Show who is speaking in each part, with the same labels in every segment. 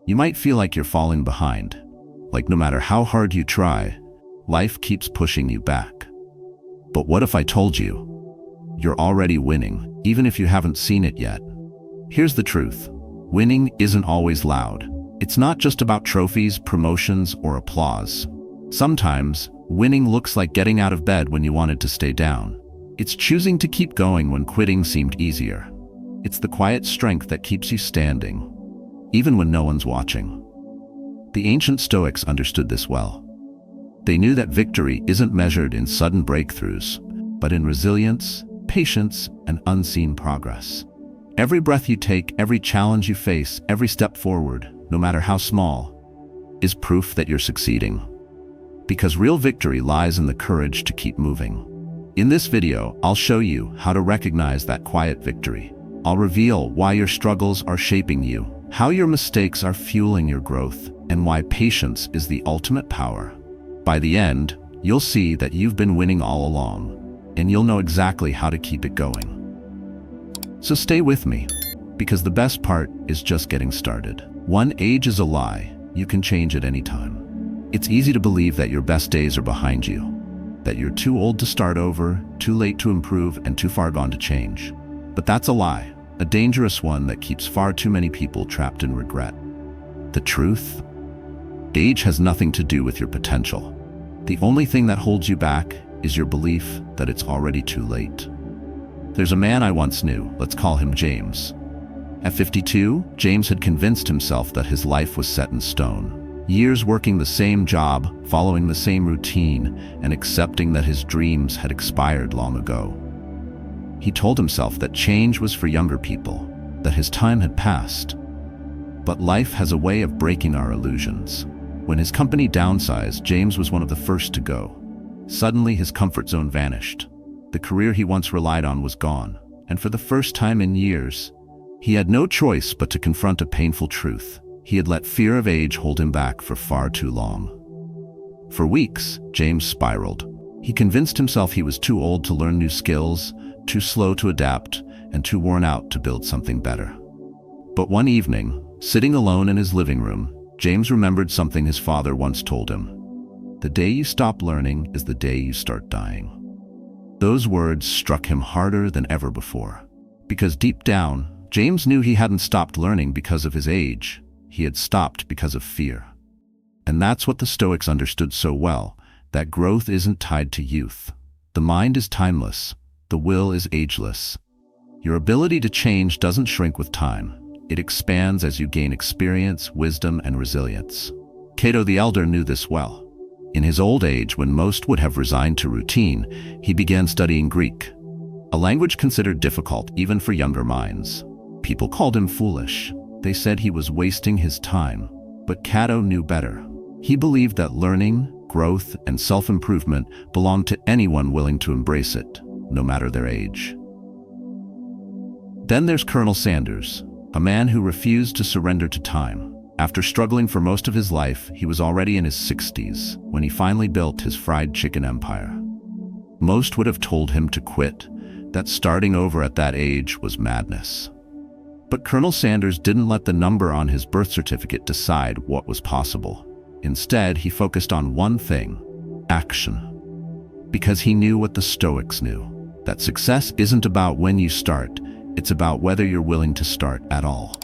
Speaker 1: You might feel like you're falling behind, like no matter how hard you try, life keeps pushing you back. But what if I told you you're already winning, even if you haven't seen it yet? Here's the truth. Winning isn't always loud. It's not just about trophies, promotions, or applause. Sometimes, winning looks like getting out of bed when you wanted to stay down. It's choosing to keep going when quitting seemed easier. It's the quiet strength that keeps you standing, even when no one's watching. The ancient Stoics understood this well. They knew that victory isn't measured in sudden breakthroughs, but in resilience, patience, and unseen progress. Every breath you take, every challenge you face, every step forward, no matter how small, is proof that you're succeeding. Because real victory lies in the courage to keep moving. In this video, I'll show you how to recognize that quiet victory. I'll reveal why your struggles are shaping you, how your mistakes are fueling your growth, and why patience is the ultimate power. By the end, you'll see that you've been winning all along, and you'll know exactly how to keep it going. So stay with me, because the best part is just getting started. One, age is a lie. You can change at any time. It's easy to believe that your best days are behind you, that you're too old to start over, too late to improve, and too far gone to change. But that's a lie, a dangerous one that keeps far too many people trapped in regret. The truth? Age has nothing to do with your potential. The only thing that holds you back is your belief that it's already too late. There's a man I once knew, let's call him James. At 52, James had convinced himself that his life was set in stone. Years working the same job, following the same routine, and accepting that his dreams had expired long ago. He told himself that change was for younger people, that his time had passed. But life has a way of breaking our illusions. When his company downsized, James was one of the first to go. Suddenly, his comfort zone vanished. The career he once relied on was gone, and for the first time in years, he had no choice but to confront a painful truth. He had let fear of age hold him back for far too long. For weeks, James spiraled. He convinced himself he was too old to learn new skills, too slow to adapt, and too worn out to build something better. But one evening, sitting alone in his living room, James remembered something his father once told him. The day you stop learning is the day you start dying. Those words struck him harder than ever before. Because deep down, James knew he hadn't stopped learning because of his age. He had stopped because of fear. And that's what the Stoics understood so well, that growth isn't tied to youth. The mind is timeless. The will is ageless. Your ability to change doesn't shrink with time. It expands as you gain experience, wisdom, and resilience. Cato the Elder knew this well. In his old age, when most would have resigned to routine, he began studying Greek, a language considered difficult even for younger minds. People called him foolish. They said he was wasting his time. But Cato knew better. He believed that learning, growth, and self-improvement belonged to anyone willing to embrace it, no matter their age. Then there's Colonel Sanders, a man who refused to surrender to time. After struggling for most of his life, he was already in his 60s when he finally built his fried chicken empire. Most would have told him to quit, that starting over at that age was madness. But Colonel Sanders didn't let the number on his birth certificate decide what was possible. Instead, he focused on one thing: action. Because he knew what the Stoics knew, that success isn't about when you start, it's about whether you're willing to start at all.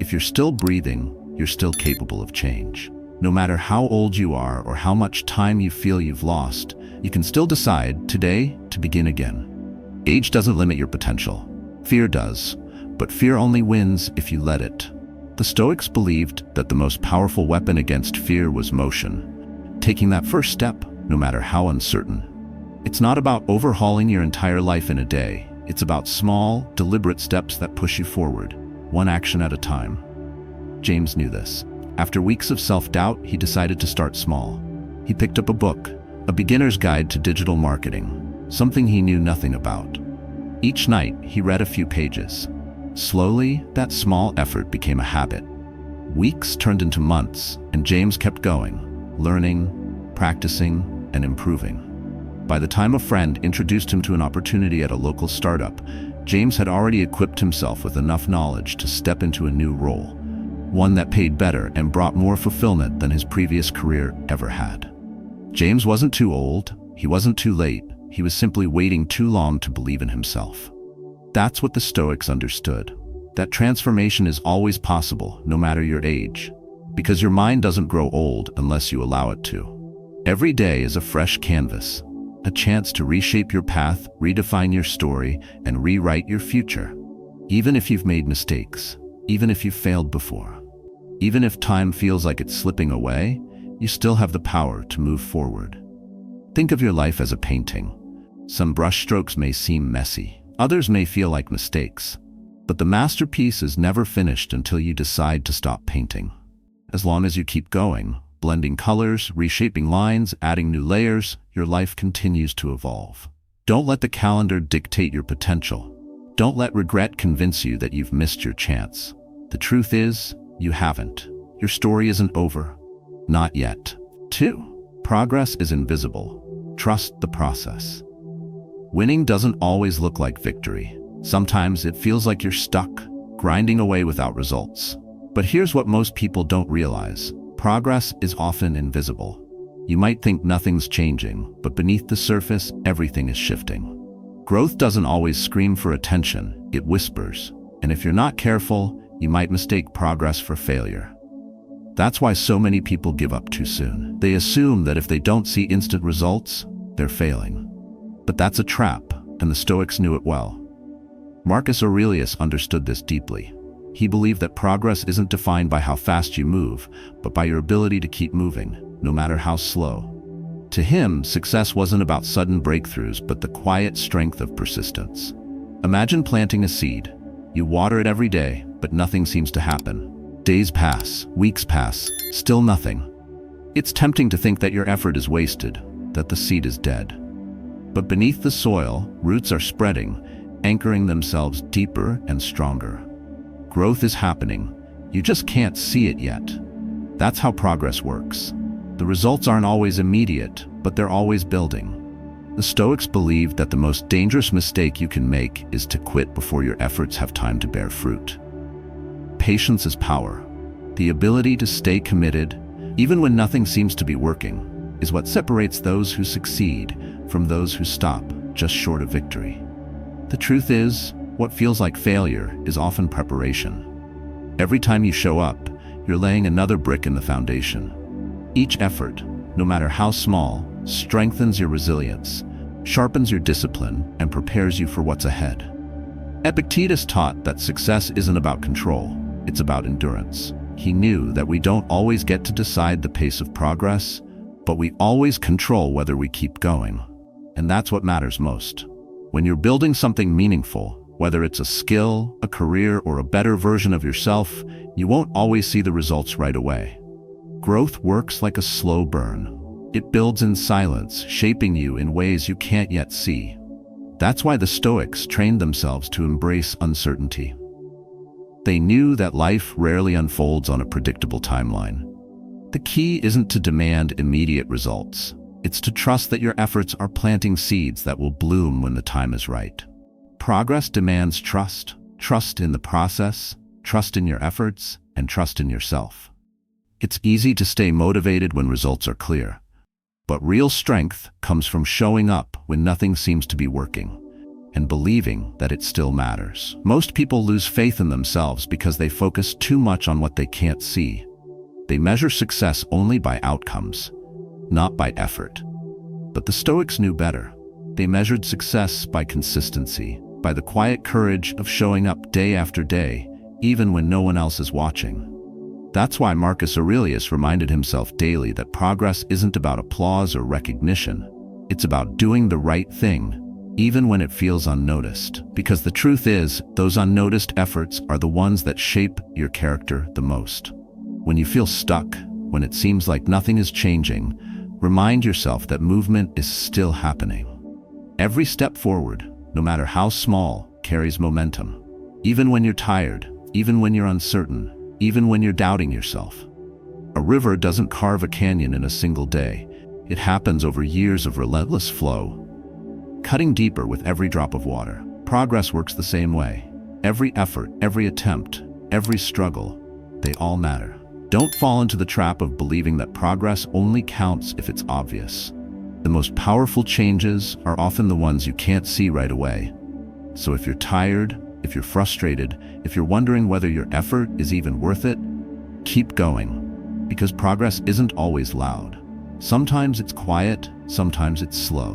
Speaker 1: If you're still breathing, you're still capable of change. No matter how old you are or how much time you feel you've lost, you can still decide today to begin again. Age doesn't limit your potential. Fear does, but fear only wins if you let it. The Stoics believed that the most powerful weapon against fear was motion, taking that first step, no matter how uncertain. It's not about overhauling your entire life in a day. It's about small, deliberate steps that push you forward, one action at a time. James knew this. After weeks of self-doubt, he decided to start small. He picked up a book, a beginner's guide to digital marketing, something he knew nothing about. Each night, he read a few pages. Slowly, that small effort became a habit. Weeks turned into months, and James kept going, learning, practicing, and improving. By the time a friend introduced him to an opportunity at a local startup, James had already equipped himself with enough knowledge to step into a new role, one that paid better and brought more fulfillment than his previous career ever had. James wasn't too old, he wasn't too late, he was simply waiting too long to believe in himself. That's what the Stoics understood, that transformation is always possible, no matter your age, because your mind doesn't grow old unless you allow it to. Every day is a fresh canvas, a chance to reshape your path, redefine your story, and rewrite your future. Even if you've made mistakes, even if you've failed before, even if time feels like it's slipping away, you still have the power to move forward. Think of your life as a painting. Some brushstrokes may seem messy, others may feel like mistakes, but the masterpiece is never finished until you decide to stop painting. As long as you keep going, blending colors, reshaping lines, adding new layers, your life continues to evolve. Don't let the calendar dictate your potential. Don't let regret convince you that you've missed your chance. The truth is, you haven't. Your story isn't over. Not yet. 2. Progress is invisible. Trust the process. Winning doesn't always look like victory. Sometimes it feels like you're stuck, grinding away without results. But here's what most people don't realize. Progress is often invisible. You might think nothing's changing, but beneath the surface, everything is shifting. Growth doesn't always scream for attention, it whispers. And if you're not careful, you might mistake progress for failure. That's why so many people give up too soon. They assume that if they don't see instant results, they're failing. But that's a trap, and the Stoics knew it well. Marcus Aurelius understood this deeply. He believed that progress isn't defined by how fast you move, but by your ability to keep moving, no matter how slow. To him, success wasn't about sudden breakthroughs, but the quiet strength of persistence. Imagine planting a seed. You water it every day, but nothing seems to happen. Days pass, weeks pass, still nothing. It's tempting to think that your effort is wasted, that the seed is dead. But beneath the soil, roots are spreading, anchoring themselves deeper and stronger. Growth is happening. You just can't see it yet. That's how progress works. The results aren't always immediate, but they're always building. The Stoics believed that the most dangerous mistake you can make is to quit before your efforts have time to bear fruit. Patience is power. The ability to stay committed, even when nothing seems to be working, is what separates those who succeed from those who stop just short of victory. The truth is, what feels like failure is often preparation. Every time you show up, you're laying another brick in the foundation. Each effort, no matter how small, strengthens your resilience, sharpens your discipline, and prepares you for what's ahead. Epictetus taught that success isn't about control, it's about endurance. He knew that we don't always get to decide the pace of progress, but we always control whether we keep going. And that's what matters most. When you're building something meaningful, whether it's a skill, a career, or a better version of yourself, you won't always see the results right away. Growth works like a slow burn. It builds in silence, shaping you in ways you can't yet see. That's why the Stoics trained themselves to embrace uncertainty. They knew that life rarely unfolds on a predictable timeline. The key isn't to demand immediate results. It's to trust that your efforts are planting seeds that will bloom when the time is right. Progress demands trust. Trust in the process, trust in your efforts, and trust in yourself. It's easy to stay motivated when results are clear. But real strength comes from showing up when nothing seems to be working, and believing that it still matters. Most people lose faith in themselves because they focus too much on what they can't see. They measure success only by outcomes, not by effort. But the Stoics knew better. They measured success by consistency, by the quiet courage of showing up day after day, even when no one else is watching. That's why Marcus Aurelius reminded himself daily that progress isn't about applause or recognition. It's about doing the right thing, even when it feels unnoticed. Because the truth is, those unnoticed efforts are the ones that shape your character the most. When you feel stuck, when it seems like nothing is changing, remind yourself that movement is still happening. Every step forward, no matter how small, carries momentum. Even when you're tired, even when you're uncertain, even when you're doubting yourself. A river doesn't carve a canyon in a single day. It happens over years of relentless flow, cutting deeper with every drop of water. Progress works the same way. Every effort, every attempt, every struggle They all matter. Don't fall into the trap of believing that progress only counts if it's obvious. The most powerful changes are often the ones you can't see right away. So if you're tired, if you're frustrated, if you're wondering whether your effort is even worth it, keep going. Because progress isn't always loud. Sometimes it's quiet, sometimes it's slow.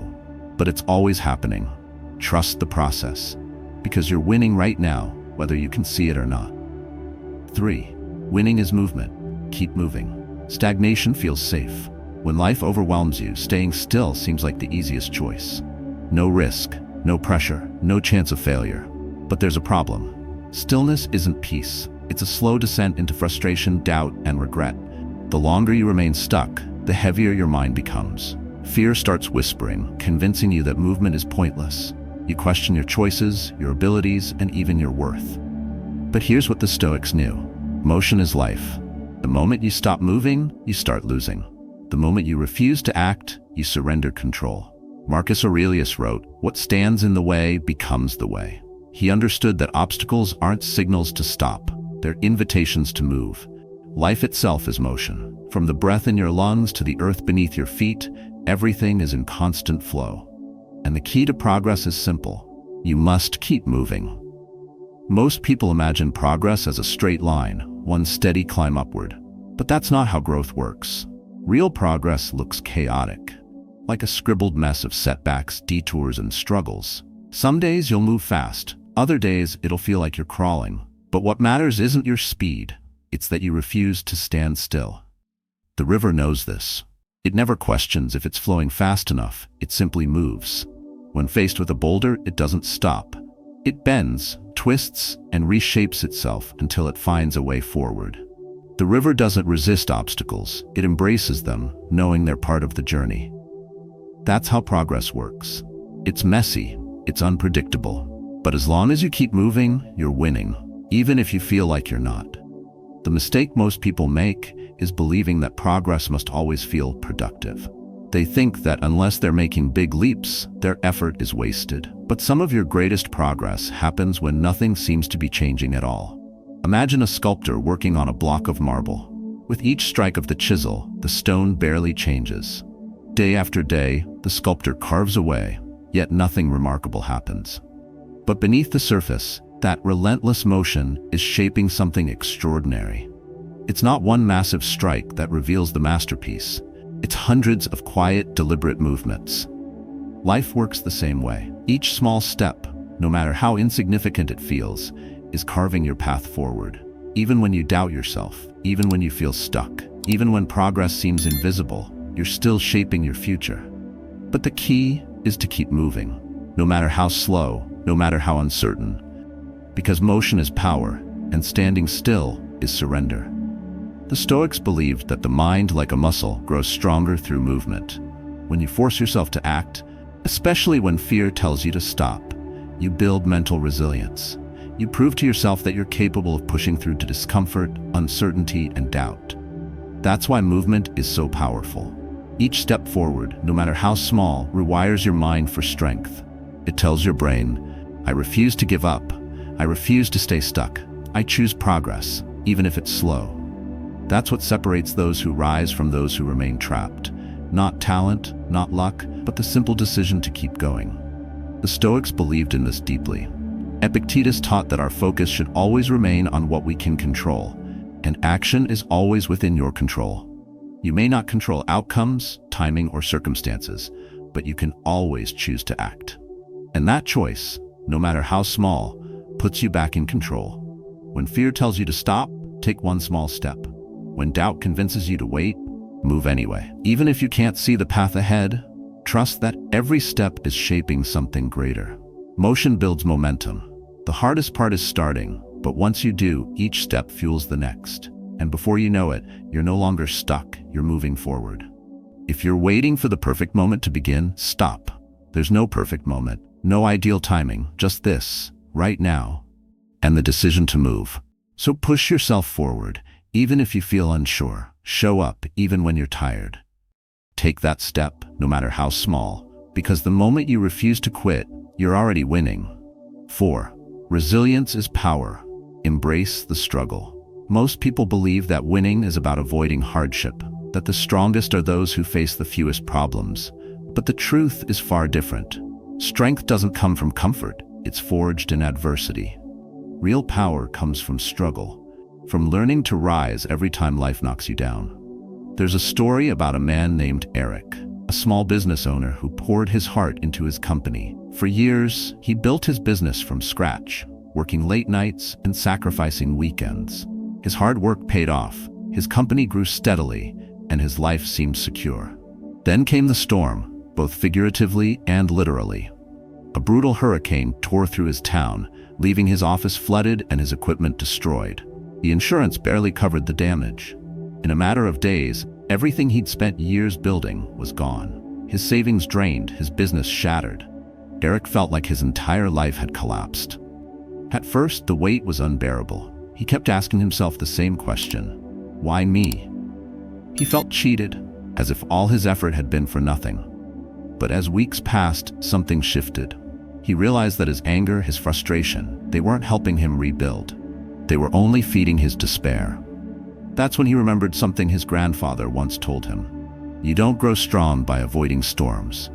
Speaker 1: But it's always happening. Trust the process. Because you're winning right now, whether you can see it or not. 3. Winning is movement. Keep moving. Stagnation feels safe. When life overwhelms you, staying still seems like the easiest choice. No risk, no pressure, no chance of failure. But there's a problem. Stillness isn't peace. It's a slow descent into frustration, doubt, and regret. The longer you remain stuck, the heavier your mind becomes. Fear starts whispering, convincing you that movement is pointless. You question your choices, your abilities, and even your worth. But here's what the Stoics knew. Motion is life. The moment you stop moving, you start losing. The moment you refuse to act, you surrender control. Marcus Aurelius wrote, "What stands in the way becomes the way." He understood that obstacles aren't signals to stop, they're invitations to move. Life itself is motion. From the breath in your lungs to the earth beneath your feet, everything is in constant flow. And the key to progress is simple. You must keep moving. Most people imagine progress as a straight line, one steady climb upward. But that's not how growth works. Real progress looks chaotic, like a scribbled mess of setbacks, detours, and struggles. Some days you'll move fast, other days it'll feel like you're crawling. But what matters isn't your speed, it's that you refuse to stand still. The river knows this. It never questions if it's flowing fast enough, it simply moves. When faced with a boulder, it doesn't stop. It bends, twists, and reshapes itself until it finds a way forward. The river doesn't resist obstacles, it embraces them, knowing they're part of the journey. That's how progress works. It's messy, it's unpredictable, but as long as you keep moving, you're winning, even if you feel like you're not. The mistake most people make is believing that progress must always feel productive. They think that unless they're making big leaps, their effort is wasted. But some of your greatest progress happens when nothing seems to be changing at all. Imagine a sculptor working on a block of marble. With each strike of the chisel, the stone barely changes. Day after day, the sculptor carves away, yet nothing remarkable happens. But beneath the surface, that relentless motion is shaping something extraordinary. It's not one massive strike that reveals the masterpiece. It's hundreds of quiet, deliberate movements. Life works the same way. Each small step, no matter how insignificant it feels, is carving your path forward. Even when you doubt yourself, even when you feel stuck, even when progress seems invisible, you're still shaping your future. But the key is to keep moving, no matter how slow, no matter how uncertain. Because motion is power, and standing still is surrender. The Stoics believed that the mind, like a muscle, grows stronger through movement. When you force yourself to act, especially when fear tells you to stop, you build mental resilience. You prove to yourself that you're capable of pushing through to discomfort, uncertainty, and doubt. That's why movement is so powerful. Each step forward, no matter how small, rewires your mind for strength. It tells your brain, I refuse to give up. I refuse to stay stuck. I choose progress, even if it's slow. That's what separates those who rise from those who remain trapped. Not talent, not luck, but the simple decision to keep going. The Stoics believed in this deeply. Epictetus taught that our focus should always remain on what we can control, and action is always within your control. You may not control outcomes, timing, or circumstances, but you can always choose to act. And that choice, no matter how small, puts you back in control. When fear tells you to stop, take one small step. When doubt convinces you to wait, move anyway. Even if you can't see the path ahead, trust that every step is shaping something greater. Motion builds momentum. The hardest part is starting, but once you do, each step fuels the next. And before you know it, you're no longer stuck, you're moving forward. If you're waiting for the perfect moment to begin, stop. There's no perfect moment, no ideal timing, just this, right now, and the decision to move. So push yourself forward, even if you feel unsure. Show up, even when you're tired. Take that step, no matter how small, because the moment you refuse to quit, you're already winning. 4. Resilience is power. Embrace the struggle. Most people believe that winning is about avoiding hardship, that the strongest are those who face the fewest problems. But the truth is far different. Strength doesn't come from comfort, it's forged in adversity. Real power comes from struggle, from learning to rise every time life knocks you down. There's a story about a man named Eric, a small business owner who poured his heart into his company. For years, he built his business from scratch, working late nights and sacrificing weekends. His hard work paid off, his company grew steadily, and his life seemed secure. Then came the storm, both figuratively and literally. A brutal hurricane tore through his town, leaving his office flooded and his equipment destroyed. The insurance barely covered the damage. In a matter of days, everything he'd spent years building was gone. His savings drained, his business shattered. Eric felt like his entire life had collapsed. At first, the weight was unbearable. He kept asking himself the same question: why me? He felt cheated, as if all his effort had been for nothing. But as weeks passed, something shifted. He realized that his anger, his frustration, they weren't helping him rebuild. They were only feeding his despair. That's when he remembered something his grandfather once told him. You don't grow strong by avoiding storms.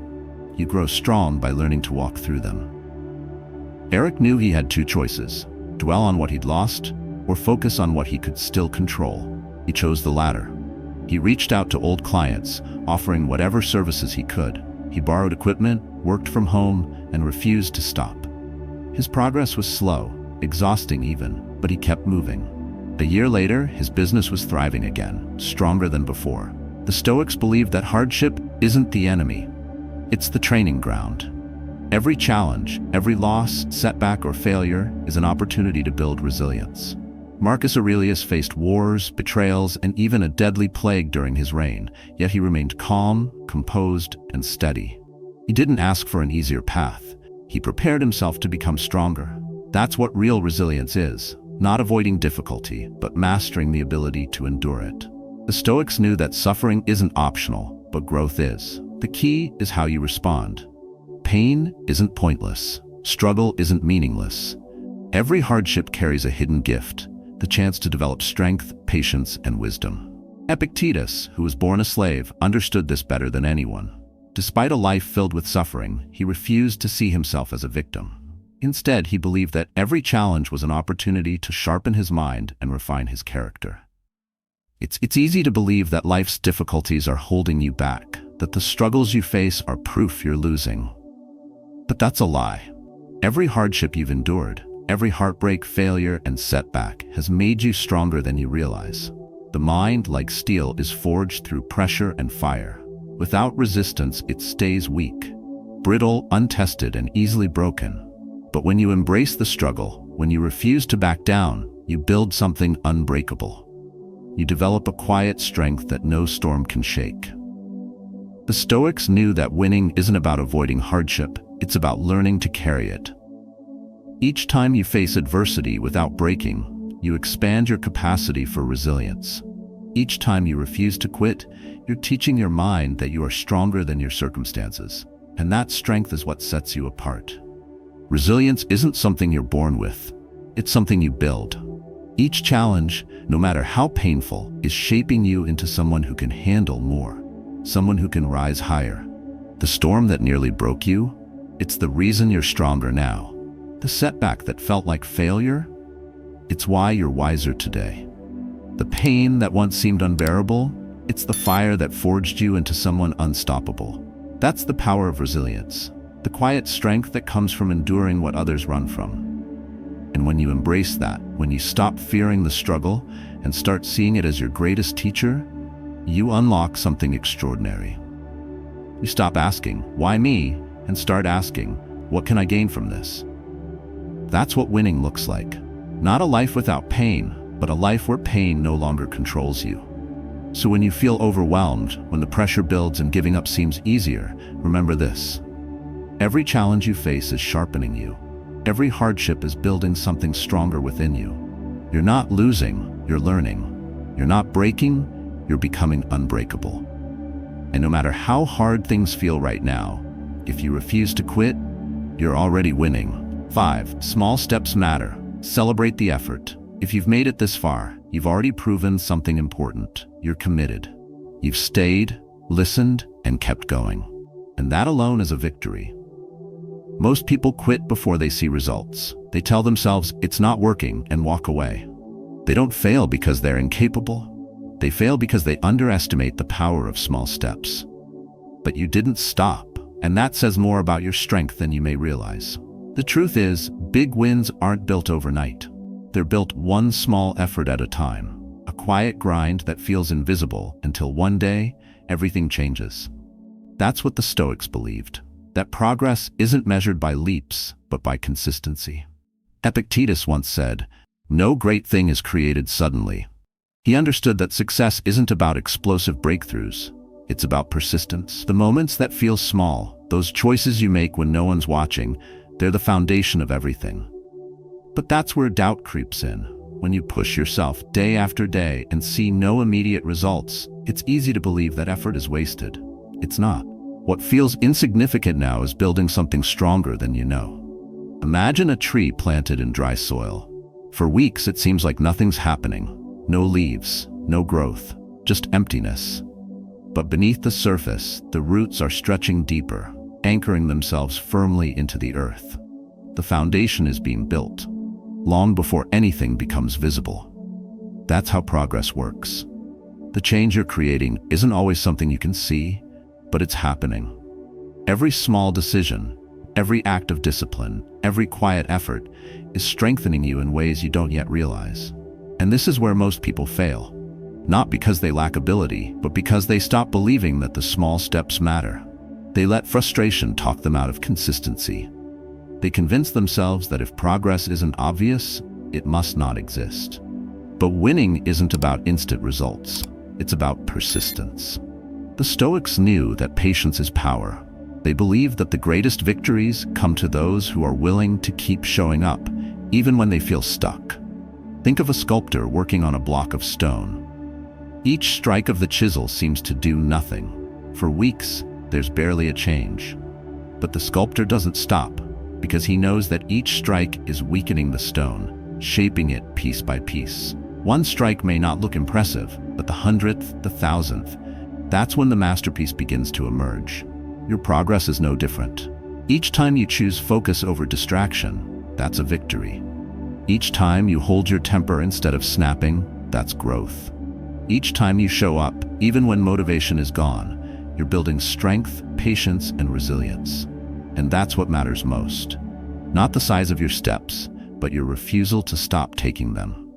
Speaker 1: You grow strong by learning to walk through them. Eric knew he had two choices: dwell on what he'd lost, or focus on what he could still control. He chose the latter. He reached out to old clients, offering whatever services he could. He borrowed equipment, worked from home, and refused to stop. His progress was slow, exhausting even, but he kept moving. A year later, his business was thriving again, stronger than before. The Stoics believed that hardship isn't the enemy. It's the training ground. Every challenge, every loss, setback, or failure is an opportunity to build resilience. Marcus Aurelius faced wars, betrayals, and even a deadly plague during his reign, yet he remained calm, composed, and steady. He didn't ask for an easier path. He prepared himself to become stronger. That's what real resilience is, not avoiding difficulty, but mastering the ability to endure it. The Stoics knew that suffering isn't optional, but growth is. The key is how you respond. Pain isn't pointless. Struggle isn't meaningless. Every hardship carries a hidden gift: the chance to develop strength, patience, and wisdom. Epictetus, who was born a slave, understood this better than anyone. Despite a life filled with suffering, he refused to see himself as a victim. Instead, he believed that every challenge was an opportunity to sharpen his mind and refine his character. It's easy to believe that life's difficulties are holding you back, that the struggles you face are proof you're losing. But that's a lie. Every hardship you've endured, every heartbreak, failure, and setback has made you stronger than you realize. The mind, like steel, is forged through pressure and fire. Without resistance, it stays weak, brittle, untested, and easily broken. But when you embrace the struggle, when you refuse to back down, you build something unbreakable. You develop a quiet strength that no storm can shake. The Stoics knew that winning isn't about avoiding hardship, it's about learning to carry it. Each time you face adversity without breaking, you expand your capacity for resilience. Each time you refuse to quit, you're teaching your mind that you are stronger than your circumstances, and that strength is what sets you apart. Resilience isn't something you're born with, it's something you build. Each challenge, no matter how painful, is shaping you into someone who can handle more, someone who can rise higher. The storm that nearly broke you, it's the reason you're stronger now. The setback that felt like failure, it's why you're wiser today. The pain that once seemed unbearable, it's the fire that forged you into someone unstoppable. That's the power of resilience, the quiet strength that comes from enduring what others run from. And when you embrace that, when you stop fearing the struggle and start seeing it as your greatest teacher, you unlock something extraordinary. You stop asking, "Why me?" and start asking, "What can I gain from this?" That's what winning looks like. Not a life without pain, but a life where pain no longer controls you. So when you feel overwhelmed, when the pressure builds and giving up seems easier, remember this. Every challenge you face is sharpening you. Every hardship is building something stronger within you. You're not losing, you're learning. You're not breaking, you're becoming unbreakable. And no matter how hard things feel right now, if you refuse to quit, you're already winning. 5. Small steps matter. Celebrate the effort. If you've made it this far, you've already proven something important. You're committed. You've stayed, listened, and kept going. And that alone is a victory. Most people quit before they see results. They tell themselves it's not working and walk away. They don't fail because they're incapable. They fail because they underestimate the power of small steps. But you didn't stop, and that says more about your strength than you may realize. The truth is, big wins aren't built overnight. They're built one small effort at a time, a quiet grind that feels invisible until one day, everything changes. That's what the Stoics believed, that progress isn't measured by leaps, but by consistency. Epictetus once said, "No great thing is created suddenly." He understood that success isn't about explosive breakthroughs. It's about persistence. The moments that feel small, those choices you make when no one's watching, they're the foundation of everything. But that's where doubt creeps in. When you push yourself day after day and see no immediate results, it's easy to believe that effort is wasted. It's not. What feels insignificant now is building something stronger than you know. Imagine a tree planted in dry soil. For weeks it seems like nothing's happening. No leaves, no growth, just emptiness. But beneath the surface, the roots are stretching deeper, anchoring themselves firmly into the earth. The foundation is being built, long before anything becomes visible. That's how progress works. The change you're creating isn't always something you can see, but it's happening. Every small decision, every act of discipline, every quiet effort is strengthening you in ways you don't yet realize. And this is where most people fail. Not because they lack ability, but because they stop believing that the small steps matter. They let frustration talk them out of consistency. They convince themselves that if progress isn't obvious, it must not exist. But winning isn't about instant results. It's about persistence. The Stoics knew that patience is power. They believed that the greatest victories come to those who are willing to keep showing up, even when they feel stuck. Think of a sculptor working on a block of stone. Each strike of the chisel seems to do nothing. For weeks, there's barely a change. But the sculptor doesn't stop, because he knows that each strike is weakening the stone, shaping it piece by piece. One strike may not look impressive, but the 100th, the 1000th, that's when the masterpiece begins to emerge. Your progress is no different. Each time you choose focus over distraction, that's a victory. Each time you hold your temper instead of snapping, that's growth. Each time you show up, even when motivation is gone, you're building strength, patience, and resilience. And that's what matters most. Not the size of your steps, but your refusal to stop taking them.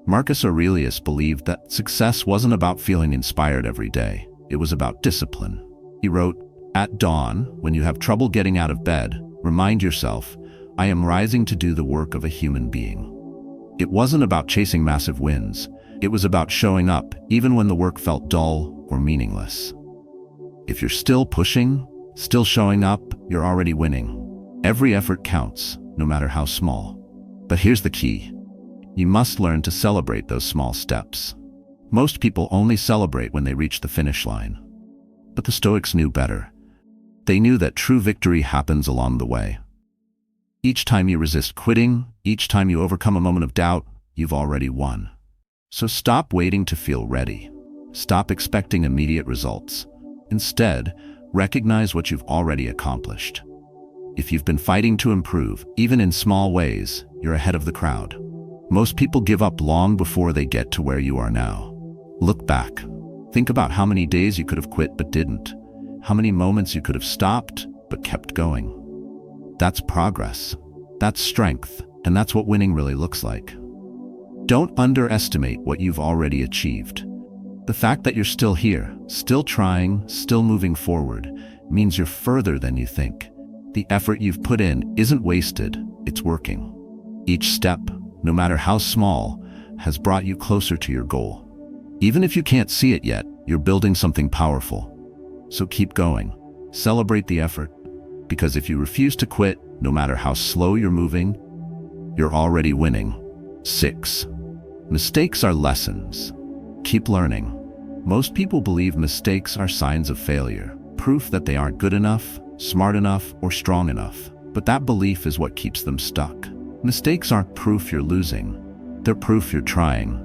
Speaker 1: Marcus Aurelius believed that success wasn't about feeling inspired every day. It was about discipline. He wrote, "At dawn, when you have trouble getting out of bed, remind yourself, I am rising to do the work of a human being." It wasn't about chasing massive wins. It was about showing up, even when the work felt dull or meaningless. If you're still pushing, still showing up, you're already winning. Every effort counts, no matter how small. But here's the key. You must learn to celebrate those small steps. Most people only celebrate when they reach the finish line. But the Stoics knew better. They knew that true victory happens along the way. Each time you resist quitting, each time you overcome a moment of doubt, you've already won. So stop waiting to feel ready. Stop expecting immediate results. Instead, recognize what you've already accomplished. If you've been fighting to improve, even in small ways, you're ahead of the crowd. Most people give up long before they get to where you are now. Look back. Think about how many days you could have quit but didn't. How many moments you could have stopped but kept going. That's progress. That's strength. And that's what winning really looks like. Don't underestimate what you've already achieved. The fact that you're still here, still trying, still moving forward, means you're further than you think. The effort you've put in isn't wasted, it's working. Each step, no matter how small, has brought you closer to your goal. Even if you can't see it yet, you're building something powerful. So keep going. Celebrate the effort. Because if you refuse to quit, no matter how slow you're moving, you're already winning. 6. Mistakes are lessons. Keep learning. Most people believe mistakes are signs of failure, proof that they aren't good enough, smart enough, or strong enough. But that belief is what keeps them stuck. Mistakes aren't proof you're losing. They're proof you're trying.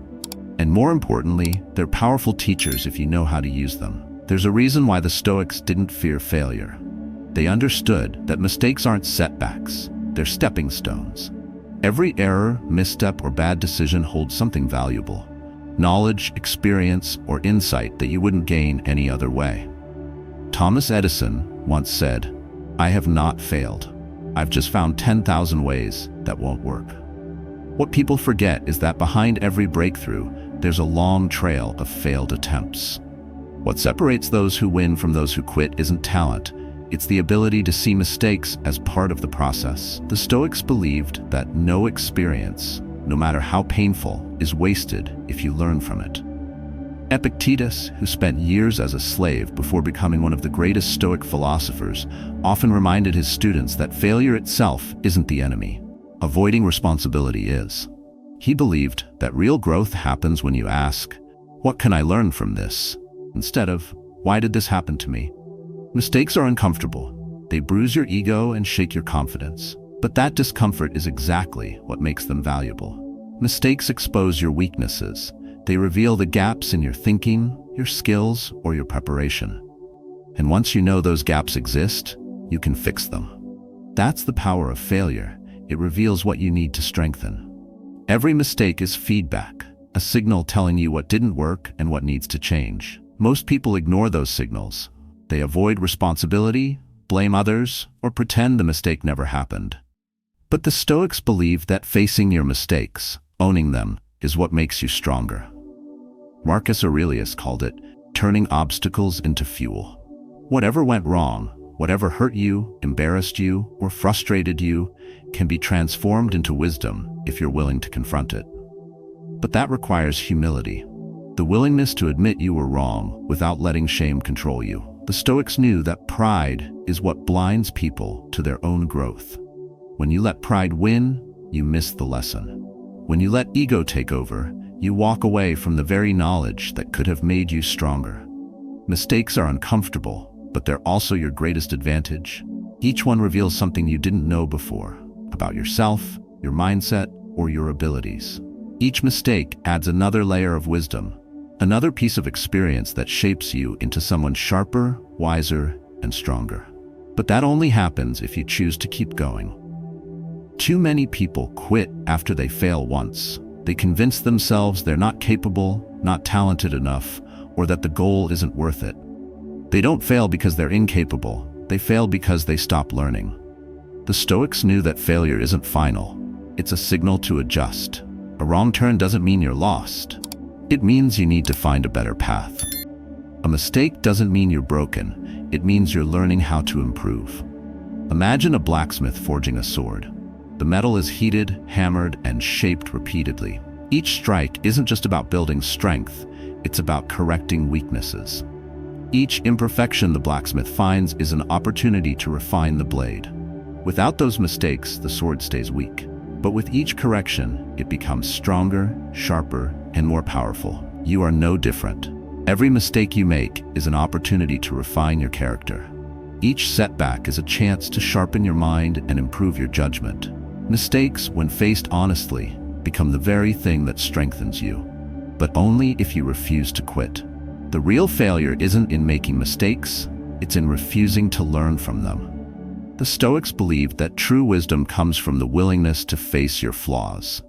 Speaker 1: And more importantly, they're powerful teachers if you know how to use them. There's a reason why the Stoics didn't fear failure. They understood that mistakes aren't setbacks, they're stepping stones. Every error, misstep, or bad decision holds something valuable. Knowledge, experience, or insight that you wouldn't gain any other way. Thomas Edison once said, "I have not failed. I've just found 10,000 ways that won't work." What people forget is that behind every breakthrough, there's a long trail of failed attempts. What separates those who win from those who quit isn't talent. It's the ability to see mistakes as part of the process. The Stoics believed that no experience, no matter how painful, is wasted if you learn from it. Epictetus, who spent years as a slave before becoming one of the greatest Stoic philosophers, often reminded his students that failure itself isn't the enemy. Avoiding responsibility is. He believed that real growth happens when you ask, "What can I learn from this?" instead of, "Why did this happen to me?" Mistakes are uncomfortable. They bruise your ego and shake your confidence. But that discomfort is exactly what makes them valuable. Mistakes expose your weaknesses. They reveal the gaps in your thinking, your skills, or your preparation. And once you know those gaps exist, you can fix them. That's the power of failure. It reveals what you need to strengthen. Every mistake is feedback, a signal telling you what didn't work and what needs to change. Most people ignore those signals. They avoid responsibility, blame others, or pretend the mistake never happened. But the Stoics believe that facing your mistakes, owning them, is what makes you stronger. Marcus Aurelius called it turning obstacles into fuel. Whatever went wrong, whatever hurt you, embarrassed you, or frustrated you, can be transformed into wisdom if you're willing to confront it. But that requires humility, the willingness to admit you were wrong without letting shame control you. The Stoics knew that pride is what blinds people to their own growth. When you let pride win, you miss the lesson. When you let ego take over, you walk away from the very knowledge that could have made you stronger. Mistakes are uncomfortable, but they're also your greatest advantage. Each one reveals something you didn't know before, about yourself, your mindset, or your abilities. Each mistake adds another layer of wisdom, another piece of experience that shapes you into someone sharper, wiser, and stronger. But that only happens if you choose to keep going. Too many people quit after they fail once. They convince themselves they're not capable, not talented enough, or that the goal isn't worth it. They don't fail because they're incapable. They fail because they stop learning. The Stoics knew that failure isn't final. It's a signal to adjust. A wrong turn doesn't mean you're lost. It means you need to find a better path. A mistake doesn't mean you're broken. It means you're learning how to improve. Imagine a blacksmith forging a sword. The metal is heated, hammered, and shaped repeatedly. Each strike isn't just about building strength, it's about correcting weaknesses. Each imperfection the blacksmith finds is an opportunity to refine the blade. Without those mistakes, the sword stays weak. But with each correction, it becomes stronger, sharper, and more powerful. You are no different. Every mistake you make is an opportunity to refine your character. Each setback is a chance to sharpen your mind and improve your judgment. Mistakes, when faced honestly, become the very thing that strengthens you. But only if you refuse to quit. The real failure isn't in making mistakes, it's in refusing to learn from them. The Stoics believed that true wisdom comes from the willingness to face your flaws,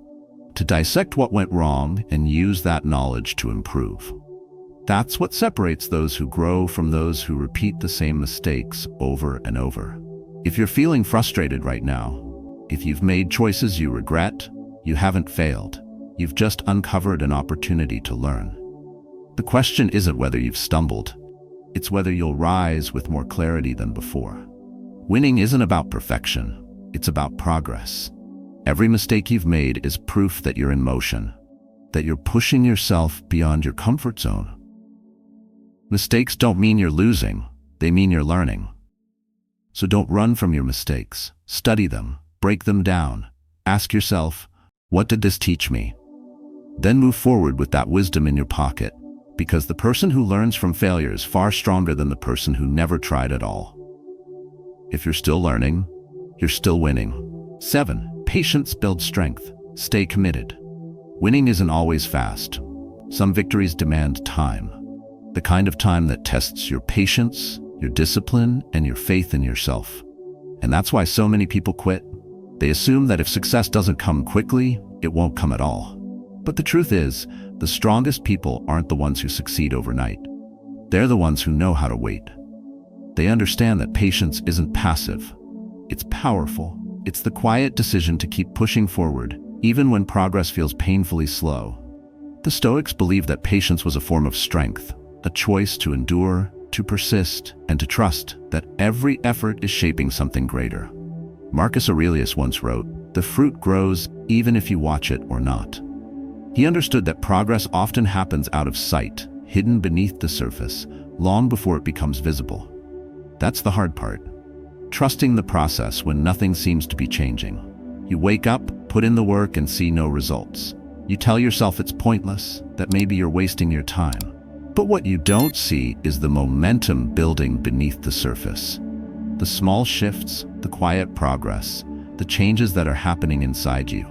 Speaker 1: to dissect what went wrong and use that knowledge to improve. That's what separates those who grow from those who repeat the same mistakes over and over. If you're feeling frustrated right now, if you've made choices you regret, you haven't failed. You've just uncovered an opportunity to learn. The question isn't whether you've stumbled, it's whether you'll rise with more clarity than before. Winning isn't about perfection, it's about progress. Every mistake you've made is proof that you're in motion, that you're pushing yourself beyond your comfort zone. Mistakes don't mean you're losing, they mean you're learning. So don't run from your mistakes. Study them, break them down. Ask yourself, what did this teach me? Then move forward with that wisdom in your pocket, because the person who learns from failure is far stronger than the person who never tried at all. If you're still learning, you're still winning. 7. Patience builds strength. Stay committed. Winning isn't always fast. Some victories demand time. The kind of time that tests your patience, your discipline, and your faith in yourself. And that's why so many people quit. They assume that if success doesn't come quickly, it won't come at all. But the truth is, the strongest people aren't the ones who succeed overnight. They're the ones who know how to wait. They understand that patience isn't passive. It's powerful. It's the quiet decision to keep pushing forward, even when progress feels painfully slow. The Stoics believed that patience was a form of strength, a choice to endure, to persist, and to trust that every effort is shaping something greater. Marcus Aurelius once wrote, "The fruit grows even if you watch it or not." He understood that progress often happens out of sight, hidden beneath the surface, long before it becomes visible. That's the hard part. Trusting the process when nothing seems to be changing. You wake up, put in the work, and see no results. You tell yourself it's pointless, that maybe you're wasting your time. But what you don't see is the momentum building beneath the surface. The small shifts, the quiet progress, the changes that are happening inside you.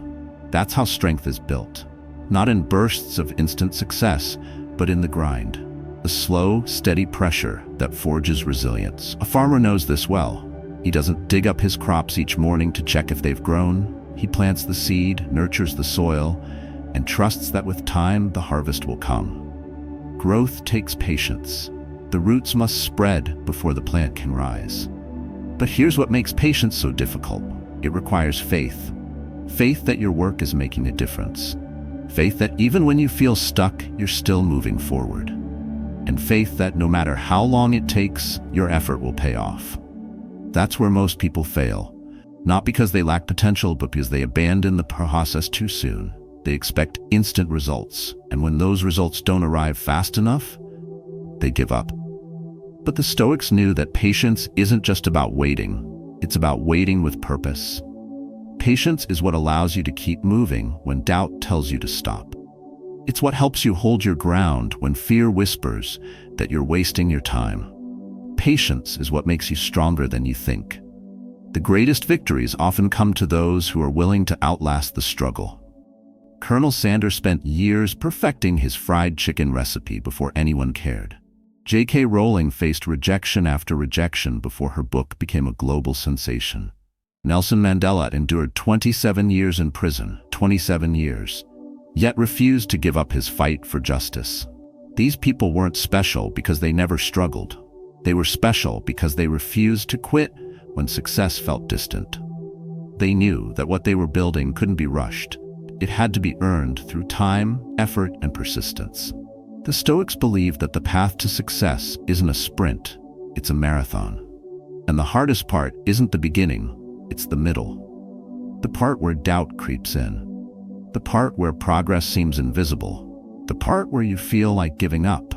Speaker 1: That's how strength is built. Not in bursts of instant success, but in the grind. The slow, steady pressure that forges resilience. A farmer knows this well. He doesn't dig up his crops each morning to check if they've grown. He plants the seed, nurtures the soil, and trusts that with time the harvest will come. Growth takes patience. The roots must spread before the plant can rise. But here's what makes patience so difficult. It requires faith. Faith that your work is making a difference. Faith that even when you feel stuck, you're still moving forward. And faith that no matter how long it takes, your effort will pay off. That's where most people fail. Not because they lack potential, but because they abandon the process too soon. They expect instant results, and when those results don't arrive fast enough, they give up. But the Stoics knew that patience isn't just about waiting, it's about waiting with purpose. Patience is what allows you to keep moving when doubt tells you to stop. It's what helps you hold your ground when fear whispers that you're wasting your time. Patience is what makes you stronger than you think. The greatest victories often come to those who are willing to outlast the struggle. Colonel Sanders spent years perfecting his fried chicken recipe before anyone cared. J.K. Rowling faced rejection after rejection before her book became a global sensation. Nelson Mandela endured 27 years in prison, 27 years, yet refused to give up his fight for justice. These people weren't special because they never struggled. They were special because they refused to quit when success felt distant. They knew that what they were building couldn't be rushed. It had to be earned through time, effort, and persistence. The Stoics believed that the path to success isn't a sprint, it's a marathon. And the hardest part isn't the beginning, it's the middle. The part where doubt creeps in. The part where progress seems invisible. The part where you feel like giving up.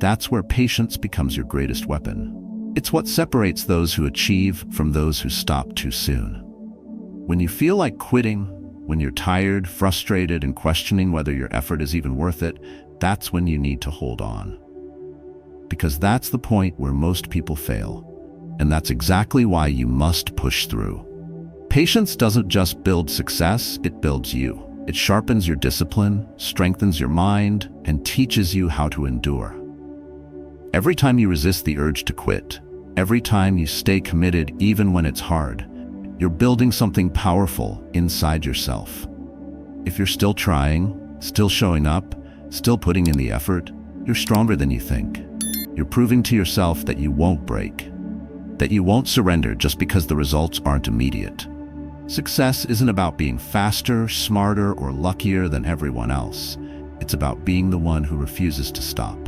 Speaker 1: That's where patience becomes your greatest weapon. It's what separates those who achieve from those who stop too soon. When you feel like quitting, when you're tired, frustrated, and questioning whether your effort is even worth it, that's when you need to hold on. Because that's the point where most people fail. And that's exactly why you must push through. Patience doesn't just build success, it builds you. It sharpens your discipline, strengthens your mind, and teaches you how to endure. Every time you resist the urge to quit, every time you stay committed even when it's hard, you're building something powerful inside yourself. If you're still trying, still showing up, still putting in the effort, you're stronger than you think. You're proving to yourself that you won't break, that you won't surrender just because the results aren't immediate. Success isn't about being faster, smarter, or luckier than everyone else. It's about being the one who refuses to stop.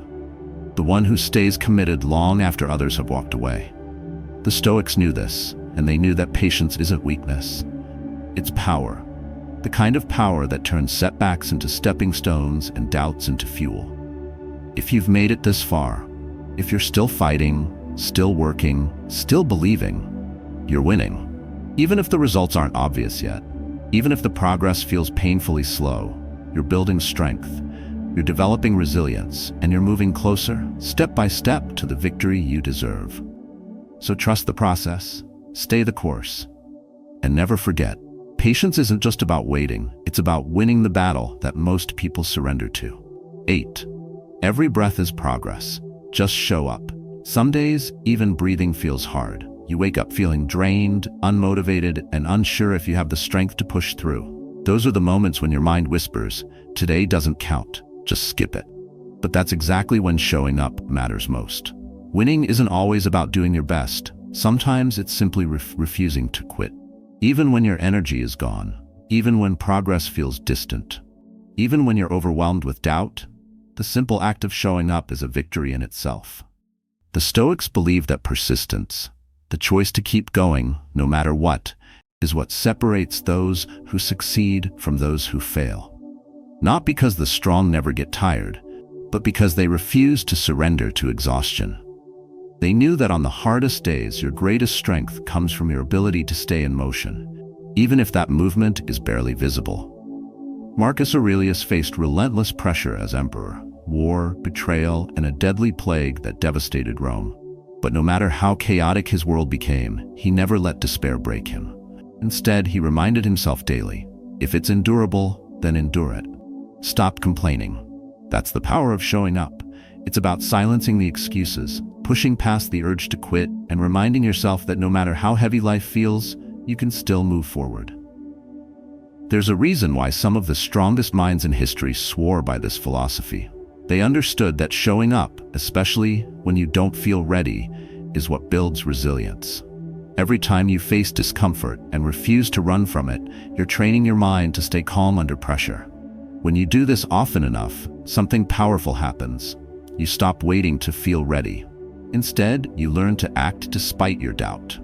Speaker 1: The one who stays committed long after others have walked away. The Stoics knew this, and they knew that patience isn't weakness. It's power. The kind of power that turns setbacks into stepping stones and doubts into fuel. If you've made it this far, if you're still fighting, still working, still believing, you're winning. Even if the results aren't obvious yet, even if the progress feels painfully slow, you're building strength, you're developing resilience, and you're moving closer, step by step, to the victory you deserve. So trust the process, stay the course, and never forget, Patience isn't just about waiting, it's about winning the battle that most people surrender to. 8. Every breath is progress. Just show up. Some days, even breathing feels hard. You wake up feeling drained, unmotivated, and unsure if you have the strength to push through. Those are the moments when your mind whispers, "Today doesn't count, just skip it." But that's exactly when showing up matters most. Winning isn't always about doing your best. Sometimes it's simply refusing to quit. Even when your energy is gone, even when progress feels distant, even when you're overwhelmed with doubt, the simple act of showing up is a victory in itself. The Stoics believe that persistence, the choice to keep going no matter what, is what separates those who succeed from those who fail. Not because the strong never get tired, but because they refuse to surrender to exhaustion. They knew that on the hardest days, your greatest strength comes from your ability to stay in motion, even if that movement is barely visible. Marcus Aurelius faced relentless pressure as emperor, war, betrayal, and a deadly plague that devastated Rome. But no matter how chaotic his world became, he never let despair break him. Instead, he reminded himself daily, if it's endurable, then endure it. Stop complaining. That's the power of showing up. It's about silencing the excuses, pushing past the urge to quit, and reminding yourself that no matter how heavy life feels, you can still move forward. There's a reason why some of the strongest minds in history swore by this philosophy. They understood that showing up, especially when you don't feel ready, is what builds resilience. Every time you face discomfort and refuse to run from it, you're training your mind to stay calm under pressure. When you do this often enough, something powerful happens. You stop waiting to feel ready. Instead, you learn to act despite your doubt.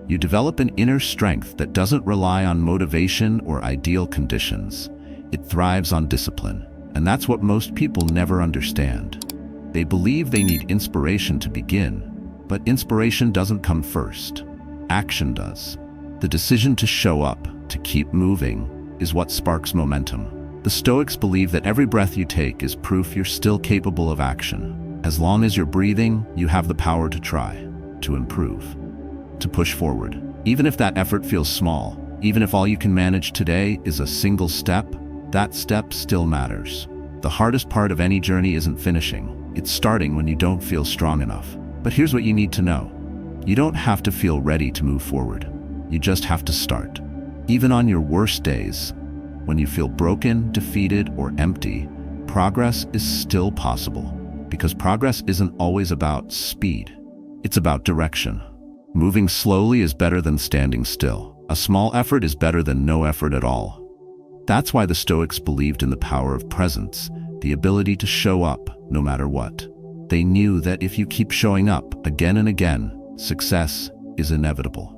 Speaker 1: You develop an inner strength that doesn't rely on motivation or ideal conditions. It thrives on discipline, and that's what most people never understand. They believe they need inspiration to begin, but inspiration doesn't come first. Action does. The decision to show up, to keep moving, is what sparks momentum. The Stoics believe that every breath you take is proof you're still capable of action. As long as you're breathing, you have the power to try, to improve, to push forward. Even if that effort feels small, even if all you can manage today is a single step, that step still matters. The hardest part of any journey isn't finishing. It's starting when you don't feel strong enough. But here's what you need to know. You don't have to feel ready to move forward. You just have to start. Even on your worst days, when you feel broken, defeated, or empty, progress is still possible. Because progress isn't always about speed. It's about direction. Moving slowly is better than standing still. A small effort is better than no effort at all. That's why the Stoics believed in the power of presence, the ability to show up no matter what. They knew that if you keep showing up again and again, success is inevitable.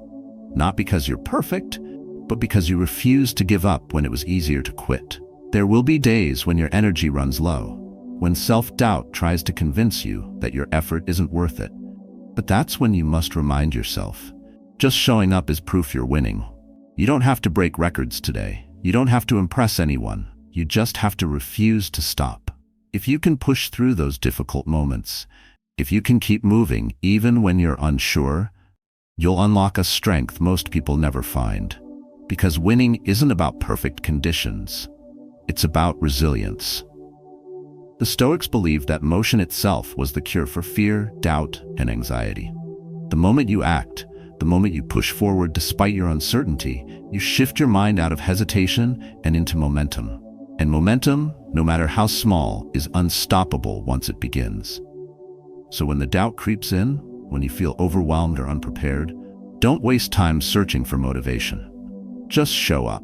Speaker 1: Not because you're perfect, but because you refuse to give up when it was easier to quit. There will be days when your energy runs low, when self-doubt tries to convince you that your effort isn't worth it. But that's when you must remind yourself, just showing up is proof you're winning. You don't have to break records today. You don't have to impress anyone. You just have to refuse to stop. If you can push through those difficult moments, if you can keep moving even when you're unsure, you'll unlock a strength most people never find. Because winning isn't about perfect conditions. It's about resilience. The Stoics believed that motion itself was the cure for fear, doubt, and anxiety. The moment you act, the moment you push forward despite your uncertainty, you shift your mind out of hesitation and into momentum. And momentum, no matter how small, is unstoppable once it begins. So when the doubt creeps in, when you feel overwhelmed or unprepared, don't waste time searching for motivation. Just show up.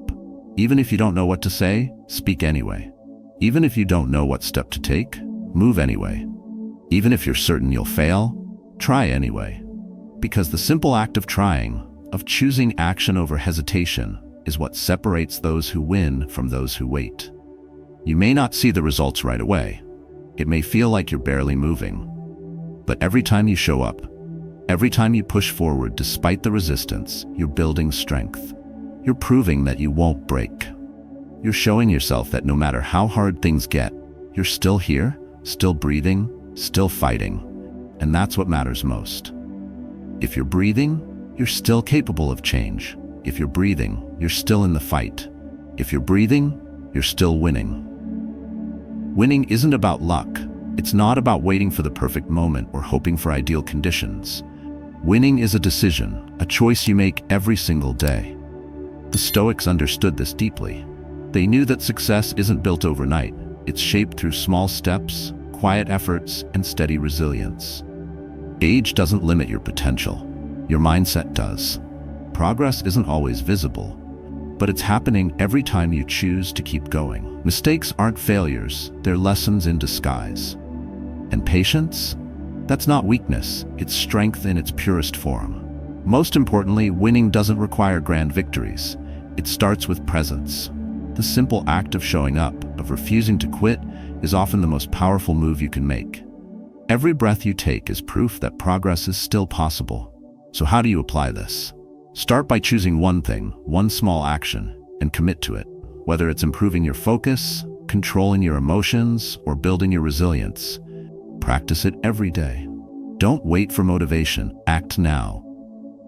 Speaker 1: Even if you don't know what to say, speak anyway. Even if you don't know what step to take, move anyway. Even if you're certain you'll fail, try anyway. Because the simple act of trying, of choosing action over hesitation, is what separates those who win from those who wait. You may not see the results right away. It may feel like you're barely moving. But every time you show up, every time you push forward despite the resistance, you're building strength. You're proving that you won't break. You're showing yourself that no matter how hard things get, you're still here, still breathing, still fighting. And that's what matters most. If you're breathing, you're still capable of change. If you're breathing, you're still in the fight. If you're breathing, you're still winning. Winning isn't about luck. It's not about waiting for the perfect moment or hoping for ideal conditions. Winning is a decision, a choice you make every single day. The Stoics understood this deeply. They knew that success isn't built overnight. It's shaped through small steps, quiet efforts, and steady resilience. Age doesn't limit your potential. Your mindset does. Progress isn't always visible, but it's happening every time you choose to keep going. Mistakes aren't failures, they're lessons in disguise. And patience? That's not weakness, it's strength in its purest form. Most importantly, winning doesn't require grand victories. It starts with presence. The simple act of showing up, of refusing to quit, is often the most powerful move you can make. Every breath you take is proof that progress is still possible. So how do you apply this? Start by choosing one thing, one small action, and commit to it. Whether it's improving your focus, controlling your emotions, or building your resilience, practice it every day. Don't wait for motivation, act now.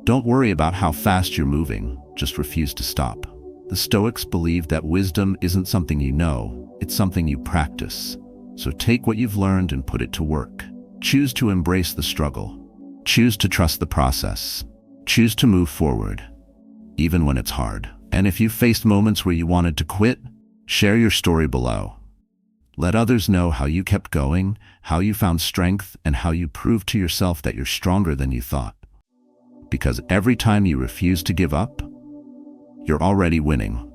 Speaker 1: Don't worry about how fast you're moving, just refuse to stop. The Stoics believed that wisdom isn't something you know, it's something you practice. So take what you've learned and put it to work. Choose to embrace the struggle. Choose to trust the process. Choose to move forward, even when it's hard. And if you've faced moments where you wanted to quit, share your story below. Let others know how you kept going, how you found strength, and how you proved to yourself that you're stronger than you thought. Because every time you refuse to give up, you're already winning.